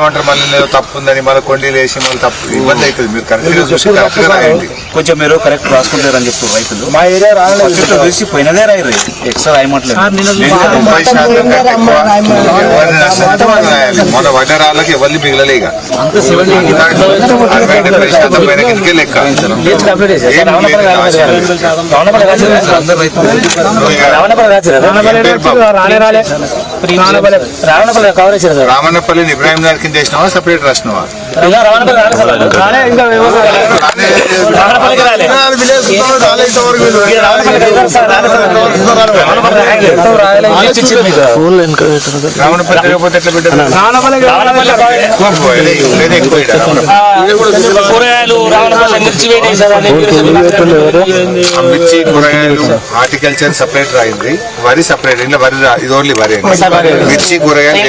ఏమంటారు మళ్ళీ తప్పు ఉందని మళ్ళీ కొండీలు వేసి మళ్ళీ తప్పు ఇబ్బంది అవుతుంది. మీరు కరెక్ట్గా రాయండి. కొంచెం మీరు కరెక్ట్ రాసుకుంటారని చెప్తారు రైతులు. మా ఏరియా చూసి పోయినదే రాయరు, ఎక్స్ట్రా రాయమంటలేదు. 30% రాయాలి. మన వడ్డరాళ్ళకి ఎవరిని మిగలలే. ఇక 60% పైన కిందకే లెక్క. రామన్నపల్లిని ఇబ్రాహిం గారి కింద వేసినావా సపరేట్ రాసినావా? మిర్చి కూరగాయలు హార్టికల్చర్ సపరేట్ రాయింది, వరి సపరేట్. ఇంట్లో వరి ఇది ఓన్లీ వరి. మిర్చి కూరగాయలు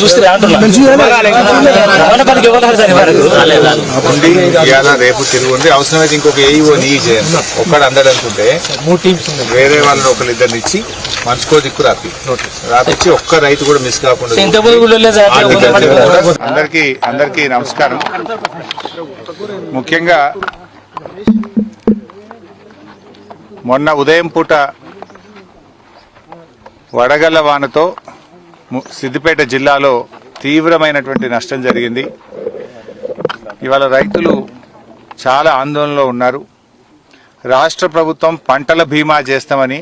చూస్తే రేపు తిరుగు ఉంది. అవసరమైతే ఇంకొక ఏఈఓ నీ చేయండి. ఒక్కడు అందడనుకుంటే వేరే వాళ్ళని ఒకరిద్దరిని ఇచ్చి మనసుకో దిక్కు రాపిచ్చి ఒక్క రైతు కూడా మిస్ కాకుండా. అందరికీ నమస్కారం. ముఖ్యంగా మొన్న ఉదయం పూట వడగళ్ల వానతో సిద్దిపేట జిల్లాలో తీవ్రమైనటువంటి నష్టం జరిగింది. ఇవాళ రైతులు చాలా ఆందోళనలో ఉన్నారు. రాష్ట్ర ప్రభుత్వం పంటల బీమా చేస్తామని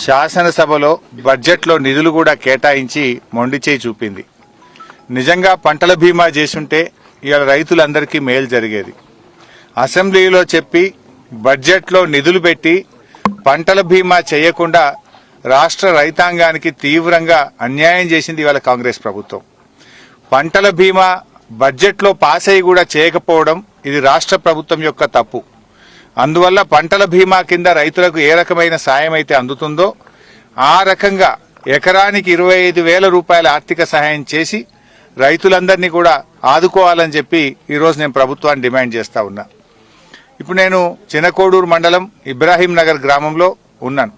శాసనసభలో బడ్జెట్లో నిధులు కూడా కేటాయించి మొండిచేయి చూపింది. నిజంగా పంటల బీమా చేసుంటే ఇవాళ రైతులందరికీ మేలు జరిగేది. అసెంబ్లీలో చెప్పి బడ్జెట్లో నిధులు పెట్టి పంటల బీమా చేయకుండా రాష్ట్ర రైతాంగానికి తీవ్రంగా అన్యాయం చేసింది ఇవాళ కాంగ్రెస్ ప్రభుత్వం. పంటల బీమా బడ్జెట్లో పాస్ అయ్యి కూడా చేయకపోవడం ఇది రాష్ట్ర ప్రభుత్వం యొక్క తప్పు. అందువల్ల పంటల బీమా కింద రైతులకు ఏ రకమైన సాయం అయితే అందుతుందో ఆ రకంగా ఎకరానికి 25,000 రూపాయల ఆర్థిక సహాయం చేసి రైతులందరినీ కూడా ఆదుకోవాలని చెప్పి ఈరోజు నేను ప్రభుత్వాన్ని డిమాండ్ చేస్తా ఉన్నా. ఇప్పుడు నేను చినకోడూరు మండలం ఇబ్రాహీం నగర్ గ్రామంలో ఉన్నాను.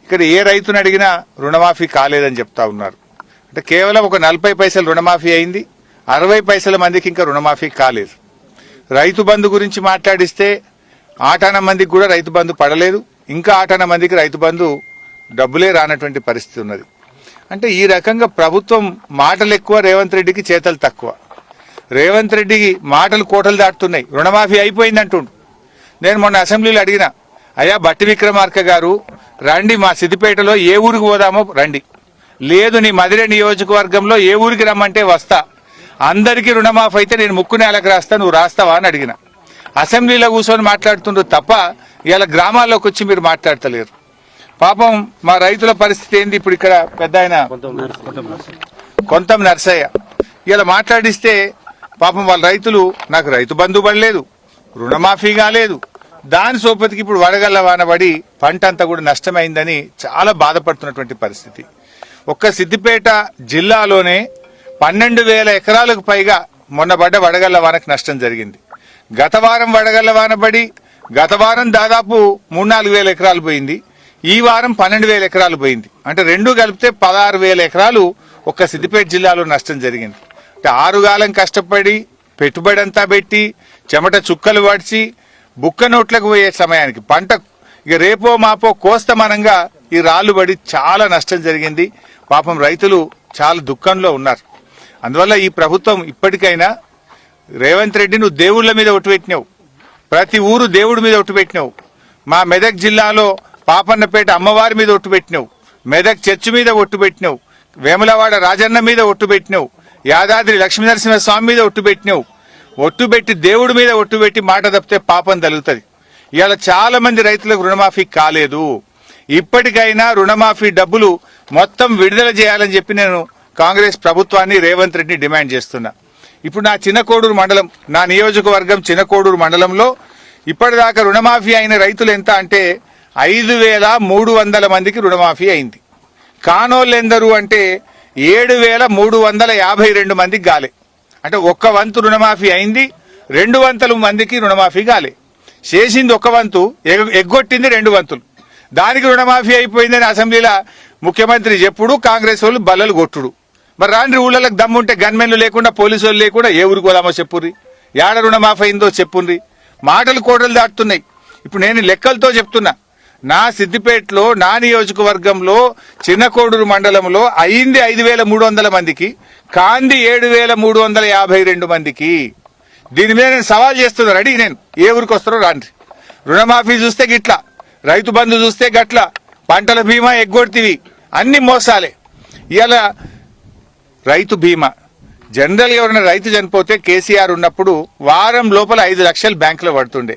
ఇక్కడ ఏ రైతుని అడిగినా రుణమాఫీ కాలేదని చెప్తా ఉన్నారు. అంటే కేవలం ఒక 40 పైసలు రుణమాఫీ అయింది, 60 పైసల మందికి ఇంకా రుణమాఫీ కాలేదు. రైతు బంధు గురించి మాట్లాడిస్తే ఆటాన మందికి కూడా రైతు బంధు పడలేదు, ఇంకా ఆటాన మందికి రైతు బంధు డబ్బులే రానటువంటి పరిస్థితి ఉన్నది. అంటే ఈ రకంగా ప్రభుత్వం మాటలు ఎక్కువ, రేవంత్ రెడ్డికి చేతలు తక్కువ. రేవంత్ రెడ్డికి మాటలు కోటలు దాటుతున్నాయి. రుణమాఫీ అయిపోయిందంటుండు. నేను మొన్న అసెంబ్లీలో అడిగిన, అయ్యా బట్టి విక్రమార్క గారు రండి మా సిద్దిపేటలో ఏ ఊరికి పోదామో రండి, లేదు నీ మదిరే నియోజకవర్గంలో ఏ ఊరికి రమ్మంటే వస్తా, అందరికీ రుణమాఫీ అయితే నేను ముక్కు నేలకు రాస్తా, నువ్వు రాస్తావా అని అడిగిన. అసెంబ్లీలో కూర్చొని మాట్లాడుతుండ్రు తప్ప ఇలా గ్రామాల్లోకి వచ్చి మీరు మాట్లాడతలేరు. పాపం మా రైతుల పరిస్థితి ఏంది? ఇప్పుడు ఇక్కడ పెద్ద ఆయన కొంతం నర్సయ్య ఇలా మాట్లాడిస్తే పాపం వాళ్ళ రైతులు నాకు రైతు బంధు పడలేదు, రుణమాఫీ కాలేదు, దాని సోపతికి ఇప్పుడు వడగళ్ల వానబడి పంట అంతా కూడా నష్టమైందని చాలా బాధపడుతున్నటువంటి పరిస్థితి. ఒక్క సిద్దిపేట జిల్లాలోనే 12,000 ఎకరాలకు పైగా మొన్న పడ్డ వడగళ్ల వానకు నష్టం జరిగింది. గత వారం వడగళ్ల వాన పడి గత వారం దాదాపు 3-4 ఎకరాలు పోయింది, ఈ వారం 12,000 ఎకరాలు పోయింది. అంటే రెండు కలిపితే 16,000 ఎకరాలు ఒక్క సిద్దిపేట జిల్లాలో నష్టం జరిగింది. అంటే 6 కాలం కష్టపడి పెట్టుబడి అంతా పెట్టి చెమట చుక్కలు పడిచి బుక్క నోట్లకు పోయే సమయానికి పంట ఇక రేపో మాపో కోస్తమానంగా ఈ రాళ్లు పడి చాలా నష్టం జరిగింది. పాపం రైతులు చాలా దుఃఖంలో ఉన్నారు. అందువల్ల ఈ ప్రభుత్వం ఇప్పటికైనా రేవంత్ రెడ్డి నువ్వు దేవుళ్ల మీద ఒట్టు పెట్టినావు, ప్రతి ఊరు దేవుడి మీద ఒట్టు పెట్టినావు. మా మెదక్ జిల్లాలో పాపన్నపేట అమ్మవారి మీద ఒట్టు పెట్టినావు, మెదక్ చర్చి మీద ఒట్టు పెట్టినావు, వేములవాడ రాజన్న మీద ఒట్టు పెట్టినావు, యాదాద్రి లక్ష్మీనరసింహస్వామి మీద ఒట్టు పెట్టినావు. ఒట్టు పెట్టి దేవుడి మీద ఒట్టు పెట్టి మాట తప్పితే పాపం తగులుతుంది. ఇవాళ చాలా మంది రైతులకు రుణమాఫీ కాలేదు. ఇప్పటికైనా రుణమాఫీ డబ్బులు మొత్తం విడుదల చేయాలని చెప్పి నేను కాంగ్రెస్ ప్రభుత్వాన్ని రేవంత్ రెడ్డిని డిమాండ్ చేస్తున్నా. ఇప్పుడు నా చినకోడూరు మండలం, నా నియోజకవర్గం చినకోడూరు మండలంలో ఇప్పటిదాకా రుణమాఫీ అయిన రైతులు ఎంత అంటే 5,300 మందికి రుణమాఫీ అయింది. కానోళ్ళు ఎందరు అంటే 7,352 మందికి గాలే. అంటే ఒక్క వంతు రుణమాఫీ అయింది, 2 వంతుల మందికి రుణమాఫీ గాలే. చేసింది ఒక వంతు, ఎగ్గొట్టింది 2 వంతులు. దానికి రుణమాఫీ అయిపోయిందని అసెంబ్లీలో ముఖ్యమంత్రి చెప్పుడు, కాంగ్రెస్ వాళ్ళు బల్లలు కొట్టుడు. మరి రాండ్రి ఊళ్ళకి దమ్ముంటే గన్మెన్లు లేకుండా పోలీసు వాళ్ళు లేకుండా ఏ ఊరికి పోదామో చెప్పుర్రి, ఏడ రుణమాఫీ అయిందో చెప్పుర్రి. మాటలు కోటలు దాటుతున్నాయి. ఇప్పుడు నేను లెక్కలతో చెప్తున్నా, నా సిద్దిపేటలో నా నియోజకవర్గంలో చిన్నకోడూరు మండలంలో అయింది 5,300 మందికి, కాంది 7,352 మందికి. దీని మీద నేను సవాల్ చేస్తున్నా, రెడీ నేను. ఏ ఊరికి వస్తారో రాండ్రి. రుణమాఫీ చూస్తే గిట్లా, రైతు బంధు చూస్తే గట్ల, పంటల బీమా ఎగ్గొడితివి, అన్ని మోసాలే. ఇలా రైతు బీమా జనరల్గా ఎవరైనా రైతు చనిపోతే కేసీఆర్ ఉన్నప్పుడు వారం లోపల 5 లక్షలు బ్యాంకులో పడుతుండే.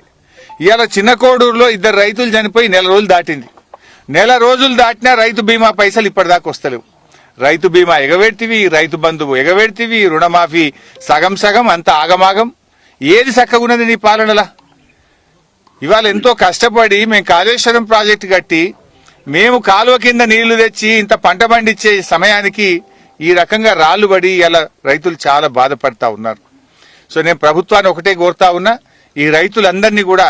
ఇవాళ చిన్నకోడూరులో 2 రైతులు చనిపోయి 1 నెల రోజులు దాటింది. 1 నెల రోజులు దాటినా రైతు బీమా పైసలు ఇప్పటిదాకా వస్తలేవు. రైతు బీమా ఎగబెడితివి, రైతు బంధువు ఎగబెడితివి, రుణమాఫీ సగం సగం, అంత ఆగమాగం. ఏది చక్కగున్నది నీ పాలనలా? ఇవాళ ఎంతో కష్టపడి మేము కాళేశ్వరం ప్రాజెక్టు కట్టి మేము కాలువ కింద నీళ్లు తెచ్చి ఇంత పంట పండించే సమయానికి ఈ రకంగా రాళ్లు పడి ఇలా రైతులు చాలా బాధపడతా ఉన్నారు. సో నేను ప్రభుత్వాన్ని ఒకటే కోరుతా ఉన్నా, ఈ రైతులందరినీ కూడా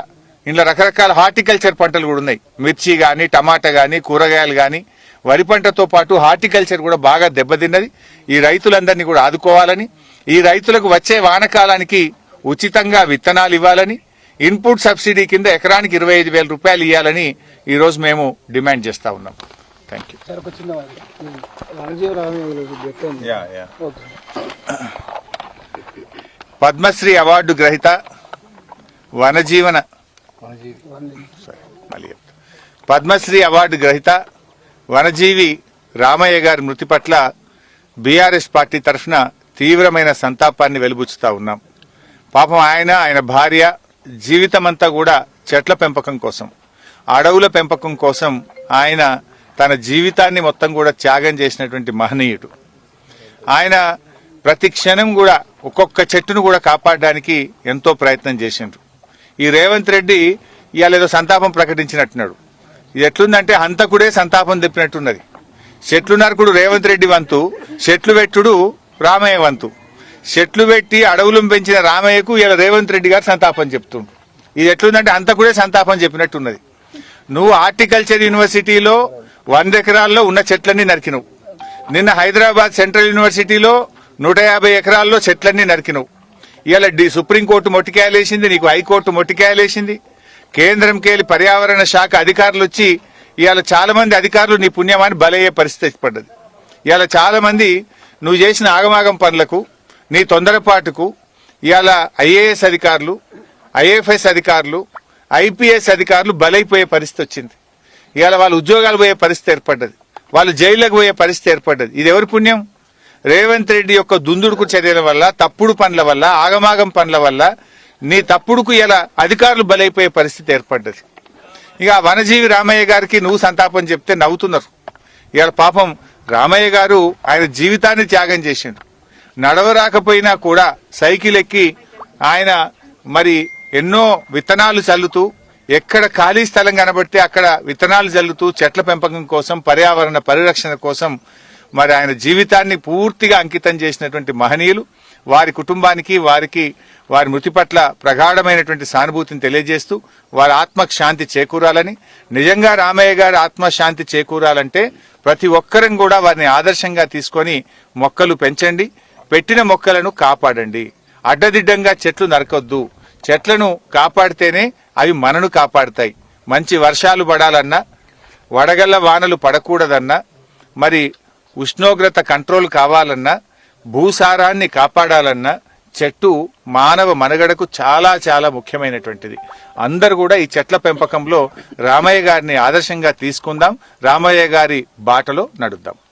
ఇంట్లో రకరకాల హార్టికల్చర్ పంటలు కూడా ఉన్నాయి. మిర్చి కానీ, టమాటా కానీ, కూరగాయలు కానీ, వరి పంటతో పాటు హార్టికల్చర్ కూడా బాగా దెబ్బతిన్నది. ఈ రైతులందరినీ కూడా ఆదుకోవాలని, ఈ రైతులకు వచ్చే వానకాలానికి ఉచితంగా విత్తనాలు ఇవ్వాలని, ఇన్పుట్ సబ్సిడీ కింద ఎకరానికి 25,000 రూపాయలు ఇవ్వాలని ఈరోజు మేము డిమాండ్ చేస్తా ఉన్నాం. Thank you. పద్మశ్రీ అవార్డు గ్రహీత వనజీవన పద్మశ్రీ అవార్డు గ్రహీత వనజీవి రామయ్య గారి మృతి పట్ల బీఆర్ఎస్ పార్టీ తరఫున తీవ్రమైన సంతాపాన్ని వెలుబుచ్చుతా ఉన్నాం. పాపం ఆయన భార్య జీవితమంతా కూడా చెట్ల పెంపకం కోసం, అడవుల పెంపకం కోసం ఆయన తన జీవితాన్ని మొత్తం కూడా త్యాగం చేసినటువంటి మహనీయుడు. ఆయన ప్రతి క్షణం కూడా ఒక్కొక్క చెట్టును కూడా కాపాడడానికి ఎంతో ప్రయత్నం చేసిండ్రు. ఈ రేవంత్ రెడ్డి ఇవాళ ఏదో సంతాపం ప్రకటించినట్టున్నాడు. ఇది ఎట్లుందంటే హంతకుడే సంతాపం తెప్పినట్టున్నది. చెట్లు నరకుడు రేవంత్ రెడ్డి వంతు, చెట్లు పెట్టుడు రామయ్య వంతు. చెట్లు పెట్టి అడవులను పెంచిన రామయ్యకు ఇలా రేవంత్ రెడ్డి గారు సంతాపం చెప్తుండ్రు. ఇది ఎట్లుందంటే హంతకుడే సంతాపం చెప్పినట్టున్నది. నువ్వు హార్టికల్చర్ యూనివర్సిటీలో 100 ఎకరాల్లో ఉన్న చెట్లన్నీ నరికినవు. నిన్న హైదరాబాద్ సెంట్రల్ యూనివర్సిటీలో 150 ఎకరాల్లో చెట్లన్నీ నరికినవు. ఇవాళ సుప్రీంకోర్టు మొట్టికాయలేసింది, నీకు హైకోర్టు మొట్టికాయలేసింది. కేంద్రంకెళ్ళి పర్యావరణ శాఖ అధికారులు వచ్చి ఇవాళ చాలా మంది అధికారులు నీ పుణ్యమాన్ని బలయ్యే పరిస్థితి పడ్డది. ఇవాళ చాలా మంది నువ్వు చేసిన ఆగమాగం పనులకు, నీ తొందరపాటుకు ఇవాళ ఐఏఎస్ అధికారులు, ఐఎఫ్ఎస్ అధికారులు, ఐపీఎస్ అధికారులు బలైపోయే పరిస్థితి వచ్చింది. ఇవాళ వాళ్ళు ఉద్యోగాలు పోయే పరిస్థితి ఏర్పడ్డది, వాళ్ళు జైళ్లకు పోయే పరిస్థితి ఏర్పడ్డది. ఇది ఎవరి పుణ్యం? రేవంత్ రెడ్డి యొక్క దుందుడుకు చర్యల వల్ల, తప్పుడు పనుల వల్ల, ఆగమాగం పనుల వల్ల నీ తప్పుడుకు ఇలా అధికారులు బలైపోయే పరిస్థితి ఏర్పడ్డది. ఇక వనజీవి రామయ్య గారికి నువ్వు సంతాపం చెప్తే నవ్వుతున్నారు. ఇవాళ పాపం రామయ్య గారు ఆయన జీవితాన్ని త్యాగం చేసిండు. నడవరాకపోయినా కూడా సైకిల్ ఎక్కి ఆయన మరి ఎన్నో విత్తనాలు చల్లుతూ, ఎక్కడ ఖాళీ స్థలం కనబడితే అక్కడ విత్తనాలు చల్లుతూ చెట్ల పెంపకం కోసం, పర్యావరణ పరిరక్షణ కోసం మరి ఆయన జీవితాన్ని పూర్తిగా అంకితం చేసినటువంటి మహనీయులు. వారి కుటుంబానికి, వారి మృతి పట్ల ప్రగాఢమైనటువంటి సానుభూతిని తెలియజేస్తూ వారి ఆత్మకు శాంతి చేకూరాలని, నిజంగా రామయ్య గారి ఆత్మశాంతి చేకూరాలంటే ప్రతి ఒక్కరం కూడా వారిని ఆదర్శంగా తీసుకొని మొక్కలు పెంచండి, పెట్టిన మొక్కలను కాపాడండి. అడ్డదిడ్డంగా చెట్లు నరకొద్దు. చెట్లను కాపాడితేనే అవి మనను కాపాడుతాయి. మంచి వర్షాలు పడాలన్నా, వడగళ్ల వానలు పడకూడదన్నా, మరి ఉష్ణోగ్రత కంట్రోల్ కావాలన్నా, భూసారాన్ని కాపాడాలన్నా చెట్టు మానవ మనుగడకు చాలా చాలా ముఖ్యమైనటువంటిది. అందరూ కూడా ఈ చెట్ల పెంపకంలో రామయ్య గారిని ఆదర్శంగా తీసుకుందాం, రామయ్య గారి బాటలో నడుద్దాం.